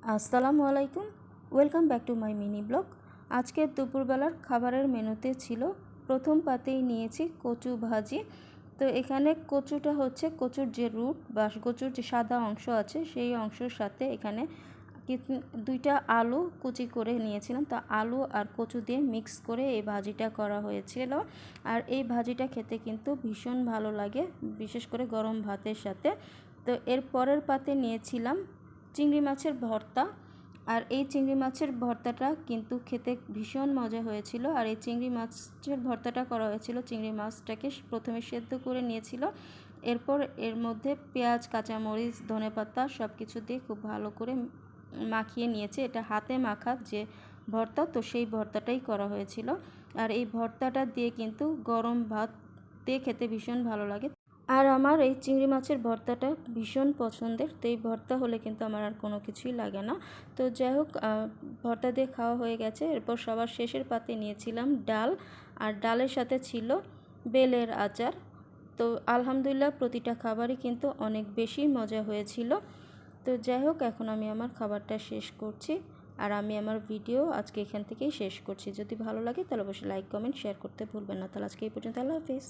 আসসালামু আলাইকুম, welcome back to my mini blog. আজকের দুপুরবেলার খাবারের মেনুতে ছিল, প্রথম পাতেই নিয়েছি কচু ভাজি। তো এখানে কচুটা হচ্ছে কচুর যে রুট বা কচুর যে সাদা অংশ আছে সেই অংশের সাথে এখানে দুইটা আলু কুচি করে নিয়েছিলাম। তো আলু আর কচু দিয়ে মিক্স করে এই ভাজিটা করা হয়েছিল। আর এই ভাজিটা খেতে কিন্তু ভীষণ ভালো লাগে, বিশেষ করে গরম ভাতের সাথে। তো এর পরের পাতে নিয়েছিলাম চিংড়ি মাছের ভর্তা। আর এই চিংড়ি মাছের ভর্তাটা কিন্তু খেতে ভীষণ মজা হয়েছিল। আর এই চিংড়ি মাছের ভর্তাটা করা হয়েছিল, চিংড়ি মাছটাকে প্রথমে সেদ্ধ করে নিয়েছিল, এরপর এর মধ্যে পেঁয়াজ, কাঁচামরিচ, ধনেপাতা সব কিছু দিয়ে খুব ভালো করে মাখিয়ে নিয়েছে। এটা হাতে মাখা যে ভর্তা, তো সেই ভর্তাটাই করা হয়েছিল। আর এই ভর্তাটা দিয়ে কিন্তু গরম ভাত দিয়ে খেতে ভীষণ ভালো লাগে। আর আমার এই চিংড়ি মাছের ভর্তাটা ভীষণ পছন্দের। তো এই ভর্তা হলে কিন্তু আমার আর কোনো কিছুই লাগে না। তো যাই হোক, ভর্তা দিয়ে খাওয়া হয়ে গেছে। এরপর সবার শেষের পাতে নিয়েছিলাম ডাল, আর ডালের সাথে ছিল বেলের আচার। তো আলহামদুলিল্লাহ প্রতিটা খাবারই কিন্তু অনেক বেশি মজা হয়েছিল। তো যাই হোক, এখন আমি আমার খাবারটা শেষ করছি। আর আমি আমার ভিডিও আজকে এখান থেকেই শেষ করছি। যদি ভালো লাগে তাহলে অবশ্যই লাইক, কমেন্ট, শেয়ার করতে ভুলবেন না। তাহলে আজকে এই পর্যন্ত, আল্লাহ হাফিজ।